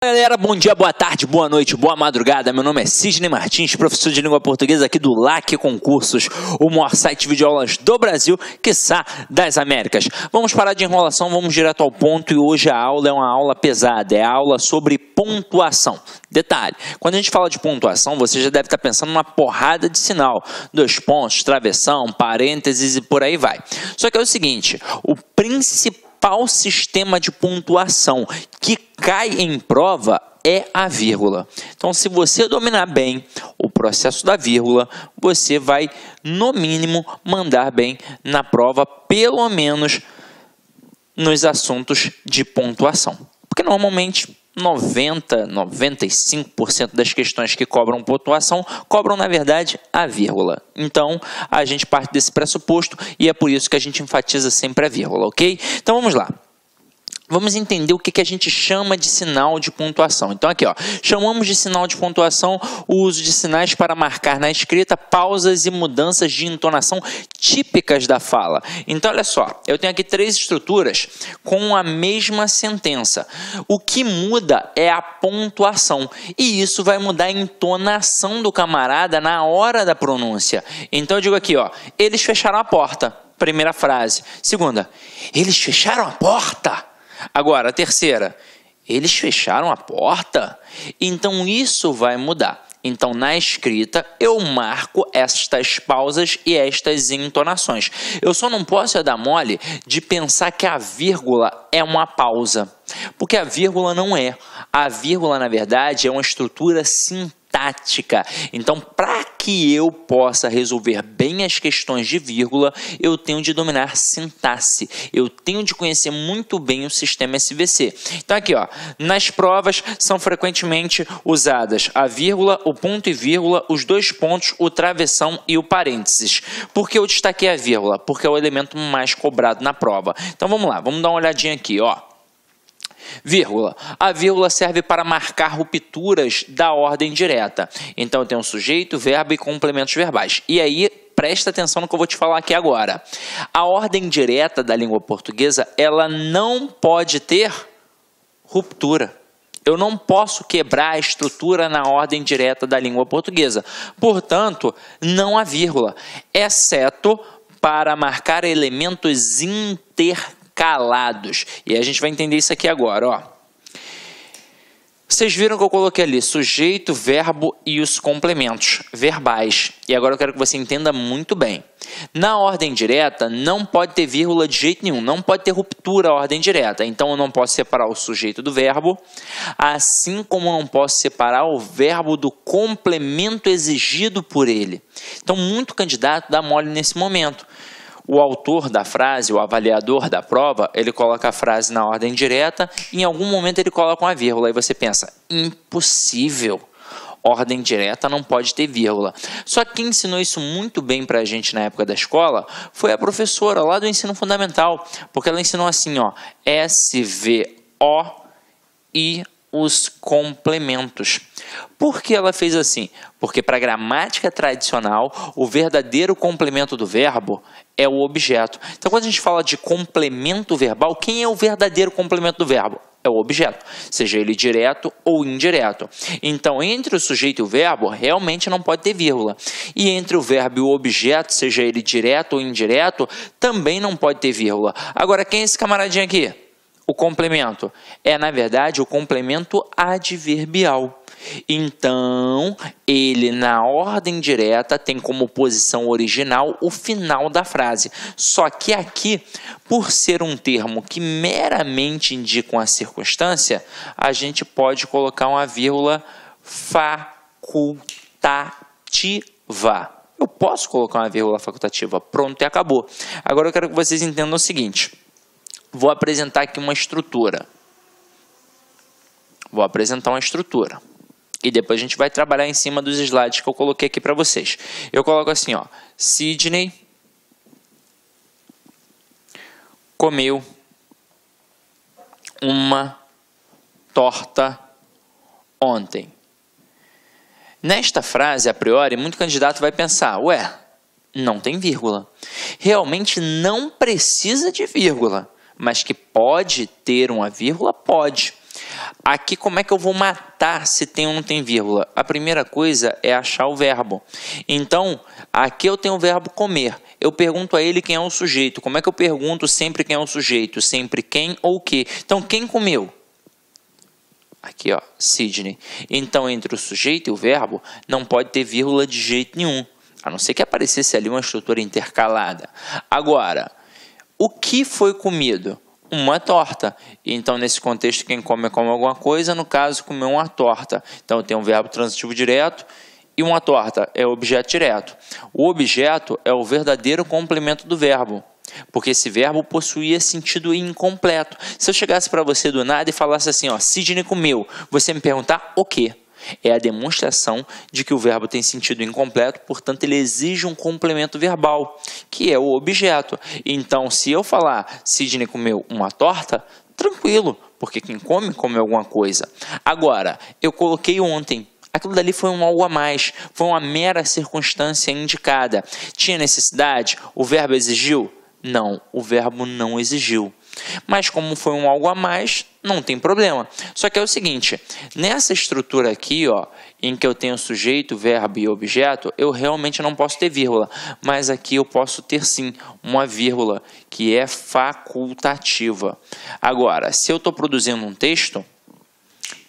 Galera, bom dia, boa tarde, boa noite, boa madrugada. Meu nome é Sidney Martins, professor de língua portuguesa aqui do LAC Concursos, o maior site de videoaulas do Brasil, quiçá das Américas. Vamos parar de enrolação, vamos direto ao ponto e hoje a aula é uma aula pesada, é a aula sobre pontuação. Detalhe, quando a gente fala de pontuação, você já deve estar pensando numa porrada de sinal, 2 pontos, travessão, parênteses e por aí vai. Só que é o seguinte, o principal sistema de pontuação que cai em prova é a vírgula. Então, se você dominar bem o processo da vírgula, você vai, no mínimo, mandar bem na prova, pelo menos nos assuntos de pontuação. Porque, normalmente, 95% das questões que cobram pontuação cobram, na verdade, a vírgula. Então, a gente parte desse pressuposto e é por isso que a gente enfatiza sempre a vírgula, ok? Então, vamos lá. Vamos entender o que a gente chama de sinal de pontuação. Então, aqui, ó, chamamos de sinal de pontuação o uso de sinais para marcar na escrita pausas e mudanças de entonação típicas da fala. Então, olha só, eu tenho aqui 3 estruturas com a mesma sentença. O que muda é a pontuação, e isso vai mudar a entonação do camarada na hora da pronúncia. Então, eu digo aqui, ó, eles fecharam a porta. Primeira frase. Segunda, eles fecharam a porta. Agora, a terceira, eles fecharam a porta? Então, isso vai mudar. Então, na escrita, eu marco estas pausas e estas entonações. Eu só não posso dar mole de pensar que a vírgula é uma pausa, porque a vírgula não é. A vírgula, na verdade, é uma estrutura sintática. Então, para que eu possa resolver bem as questões de vírgula, eu tenho de dominar sintaxe. Eu tenho de conhecer muito bem o sistema SVC. Então, aqui, ó, nas provas são frequentemente usadas a vírgula, o ponto e vírgula, os 2 pontos, o travessão e o parênteses. Por que eu destaquei a vírgula? Porque é o elemento mais cobrado na prova. Então, vamos lá, vamos dar uma olhadinha aqui, ó. Vírgula. A vírgula serve para marcar rupturas da ordem direta. Então, eu tenho sujeito, verbo e complementos verbais. E aí, presta atenção no que eu vou te falar aqui agora. A ordem direta da língua portuguesa, ela não pode ter ruptura. Eu não posso quebrar a estrutura na ordem direta da língua portuguesa. Portanto, não há vírgula, exceto para marcar elementos intercalados. E a gente vai entender isso aqui agora, ó. Vocês viram que eu coloquei ali sujeito, verbo e os complementos verbais. E agora eu quero que você entenda muito bem. Na ordem direta, não pode ter vírgula de jeito nenhum. Não pode ter ruptura a ordem direta. Então, eu não posso separar o sujeito do verbo, assim como eu não posso separar o verbo do complemento exigido por ele. Então, muito candidato dá mole nesse momento. O autor da frase, o avaliador da prova, ele coloca a frase na ordem direta e em algum momento ele coloca uma vírgula. Aí você pensa, impossível, ordem direta não pode ter vírgula. Só que quem ensinou isso muito bem pra gente na época da escola foi a professora lá do ensino fundamental, porque ela ensinou assim, ó, SVO e os complementos. Por que ela fez assim? Porque para a gramática tradicional, o verdadeiro complemento do verbo é o objeto. Então, quando a gente fala de complemento verbal, quem é o verdadeiro complemento do verbo? É o objeto, seja ele direto ou indireto. Então, entre o sujeito e o verbo, realmente não pode ter vírgula. E entre o verbo e o objeto, seja ele direto ou indireto, também não pode ter vírgula. Agora, quem é esse camaradinho aqui? O complemento é, na verdade, o complemento adverbial. Então, ele na ordem direta tem como posição original o final da frase. Só que aqui, por ser um termo que meramente indica uma circunstância, a gente pode colocar uma vírgula facultativa. Eu posso colocar uma vírgula facultativa. Pronto, e acabou. Agora eu quero que vocês entendam o seguinte. Vou apresentar aqui uma estrutura. Vou apresentar uma estrutura. E depois a gente vai trabalhar em cima dos slides que eu coloquei aqui para vocês. Eu coloco assim, ó. Sidney comeu uma torta ontem. Nesta frase, a priori, muito candidato vai pensar, ué, não tem vírgula. Realmente não precisa de vírgula. Mas que pode ter uma vírgula? Pode. Aqui, como é que eu vou matar se tem ou não tem vírgula? A primeira coisa é achar o verbo. Então, aqui eu tenho o verbo comer. Eu pergunto a ele quem é o sujeito. Como é que eu pergunto sempre quem é o sujeito? Sempre quem ou o que. Então, quem comeu? Aqui, ó, Sidney. Então, entre o sujeito e o verbo, não pode ter vírgula de jeito nenhum. A não ser que aparecesse ali uma estrutura intercalada. Agora, o que foi comido? Uma torta. Então, nesse contexto, quem come alguma coisa, no caso, comeu uma torta. Então, tem um verbo transitivo direto e uma torta é o objeto direto. O objeto é o verdadeiro complemento do verbo, porque esse verbo possuía sentido incompleto. Se eu chegasse para você do nada e falasse assim, ó, Sidney comeu, você me perguntar o quê? É a demonstração de que o verbo tem sentido incompleto, portanto, ele exige um complemento verbal, que é o objeto. Então, se eu falar Sidney comeu uma torta, tranquilo, porque quem come, come alguma coisa. Agora, eu coloquei ontem. Aquilo dali foi um algo a mais, foi uma mera circunstância indicada. Tinha necessidade? O verbo exigiu? Não, o verbo não exigiu. Mas como foi um algo a mais, não tem problema. Só que é o seguinte, nessa estrutura aqui, ó, em que eu tenho sujeito, verbo e objeto, eu realmente não posso ter vírgula. Mas aqui eu posso ter sim uma vírgula, que é facultativa. Agora, se eu estou produzindo um texto,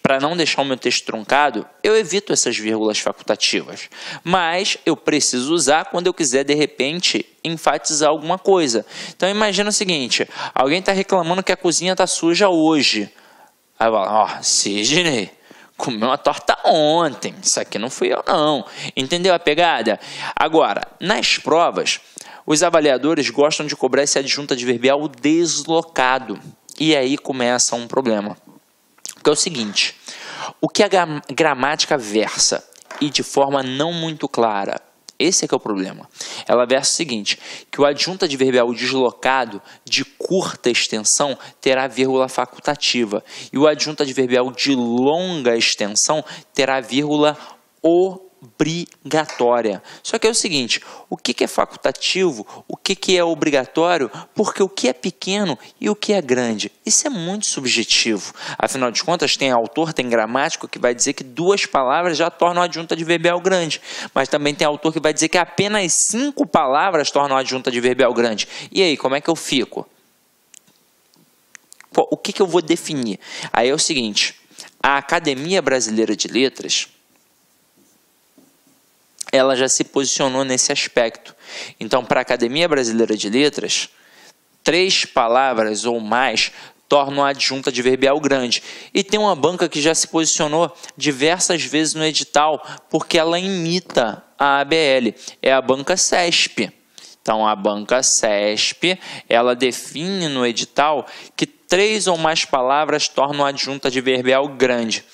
para não deixar o meu texto truncado, eu evito essas vírgulas facultativas. Mas eu preciso usar quando eu quiser, de repente, enfatizar alguma coisa. Então, imagina o seguinte, alguém está reclamando que a cozinha está suja hoje. Aí fala, ó, Sidney, comeu uma torta ontem, isso aqui não fui eu não. Entendeu a pegada? Agora, nas provas, os avaliadores gostam de cobrar esse adjunto adverbial deslocado. E aí começa um problema. Que é o seguinte, o que a gramática versa e de forma não muito clara, esse é que é o problema. Ela versa o seguinte, que o adjunto adverbial deslocado de curta extensão terá vírgula facultativa e o adjunto adverbial de longa extensão terá vírgula obrigatória. Só que é o seguinte, o que é facultativo, o que é obrigatório, porque o que é pequeno e o que é grande, isso é muito subjetivo. Afinal de contas, tem autor, tem gramático que vai dizer que 2 palavras já tornam adjunto adverbial grande, mas também tem autor que vai dizer que apenas 5 palavras tornam adjunto adverbial grande. E aí, como é que eu fico? Pô, o que eu vou definir? Aí é o seguinte, a Academia Brasileira de Letras, ela já se posicionou nesse aspecto. Então, para a Academia Brasileira de Letras, 3 palavras ou mais tornam a adjunta adverbial grande. E tem uma banca que já se posicionou diversas vezes no edital, porque ela imita a ABL. É a banca CESP. Então, a banca CESP, ela define no edital que 3 ou mais palavras tornam a adjunta adverbial grande.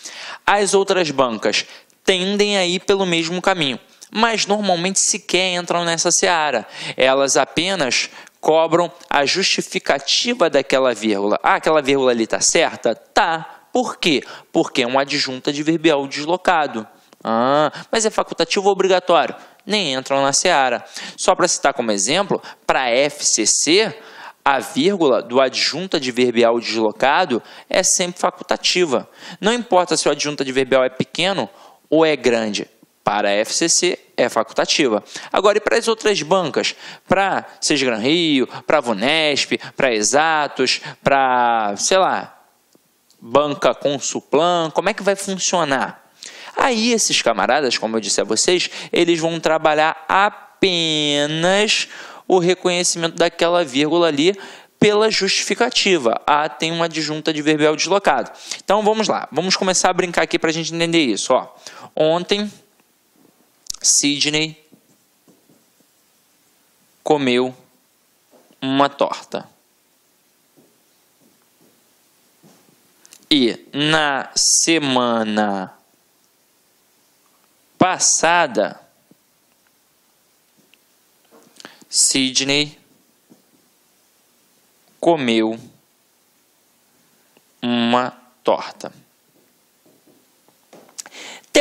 As outras bancas tendem a ir pelo mesmo caminho, mas normalmente sequer entram nessa seara. Elas apenas cobram a justificativa daquela vírgula. Ah, aquela vírgula ali está certa? Tá. Por quê? Porque é um adjunto adverbial deslocado. Ah, mas é facultativo ou obrigatório? Nem entram na seara. Só para citar como exemplo, para FCC, a vírgula do adjunto adverbial deslocado é sempre facultativa. Não importa se o adjunto adverbial é pequeno ou é grande. Para a FCC é facultativa. Agora, e para as outras bancas? Para Sesgran Rio, para a Vunesp, para Exatos, para, sei lá, banca Consuplan, como é que vai funcionar? Aí esses camaradas, como eu disse a vocês, eles vão trabalhar apenas o reconhecimento daquela vírgula ali pela justificativa. Ah, tem uma adjunta adverbial deslocado. Então, vamos lá. Vamos começar a brincar aqui para a gente entender isso. Ó. Ontem, Sidney comeu uma torta. E na semana passada, Sidney comeu uma torta.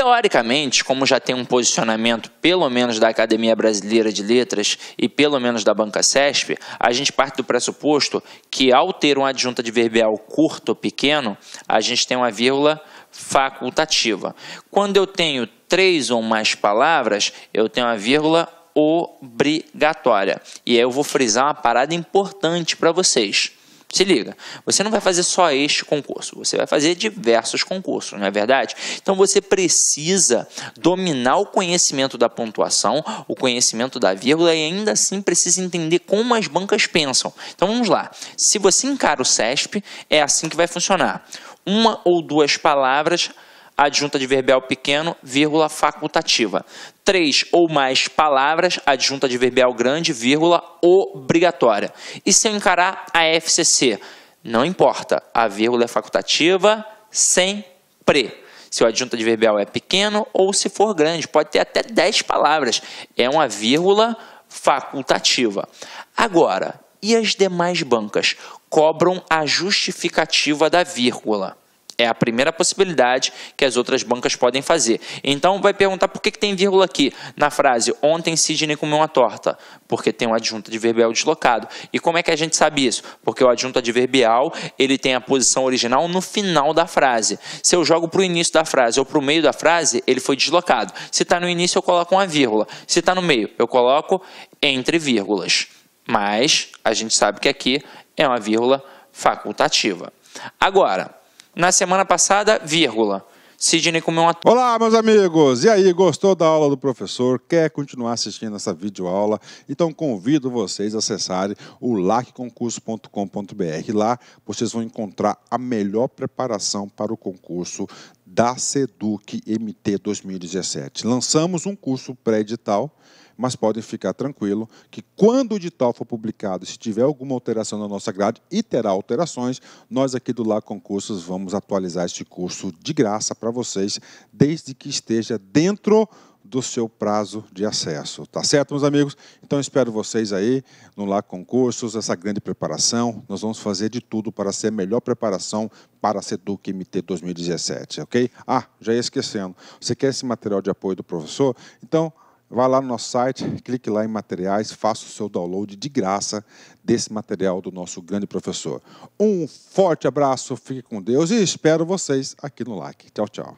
Teoricamente, como já tem um posicionamento, pelo menos da Academia Brasileira de Letras e pelo menos da Banca CESP, a gente parte do pressuposto que ao ter uma adjunta adverbial curto ou pequeno, a gente tem uma vírgula facultativa. Quando eu tenho 3 ou mais palavras, eu tenho uma vírgula obrigatória. E aí eu vou frisar uma parada importante para vocês. Se liga, você não vai fazer só este concurso, você vai fazer diversos concursos, não é verdade? Então você precisa dominar o conhecimento da pontuação, o conhecimento da vírgula e ainda assim precisa entender como as bancas pensam. Então vamos lá, se você encara o CESP, é assim que vai funcionar. 1 ou 2 palavras, adjunta adverbial pequeno, vírgula facultativa. 3 ou mais palavras, adjunta adverbial grande, vírgula obrigatória. E se eu encarar a FCC? Não importa, a vírgula é facultativa sempre. Se o adjunto adverbial é pequeno ou se for grande, pode ter até 10 palavras. É uma vírgula facultativa. Agora, e as demais bancas? Cobram a justificativa da vírgula. É a primeira possibilidade que as outras bancas podem fazer. Então, vai perguntar por que tem vírgula aqui na frase ontem Sidney comeu uma torta. Porque tem um adjunto adverbial deslocado. E como é que a gente sabe isso? Porque o adjunto adverbial ele tem a posição original no final da frase. Se eu jogo para o início da frase ou para o meio da frase, ele foi deslocado. Se está no início, eu coloco uma vírgula. Se está no meio, eu coloco entre vírgulas. Mas a gente sabe que aqui é uma vírgula facultativa. Agora, na semana passada, vírgula. Sidney comeu uma... Olá, meus amigos! E aí, gostou da aula do professor? Quer continuar assistindo essa videoaula? Então, convido vocês a acessarem o lacconcurso.com.br. Lá, vocês vão encontrar a melhor preparação para o concurso da SEDUC MT 2017. Lançamos um curso pré-edital, mas podem ficar tranquilo que quando o edital for publicado, se tiver alguma alteração na nossa grade, e terá alterações, nós aqui do LA Concursos vamos atualizar este curso de graça para vocês, desde que esteja dentro do seu prazo de acesso. Tá certo, meus amigos? Então, espero vocês aí no LA Concursos, essa grande preparação. Nós vamos fazer de tudo para ser a melhor preparação para a SEDUC MT 2017, ok? Ah, já ia esquecendo. Você quer esse material de apoio do professor? Então, vá lá no nosso site, clique lá em materiais, faça o seu download de graça desse material do nosso grande professor. Um forte abraço, fique com Deus e espero vocês aqui no LAC. Tchau, tchau.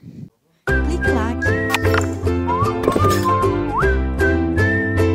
Clique LAC.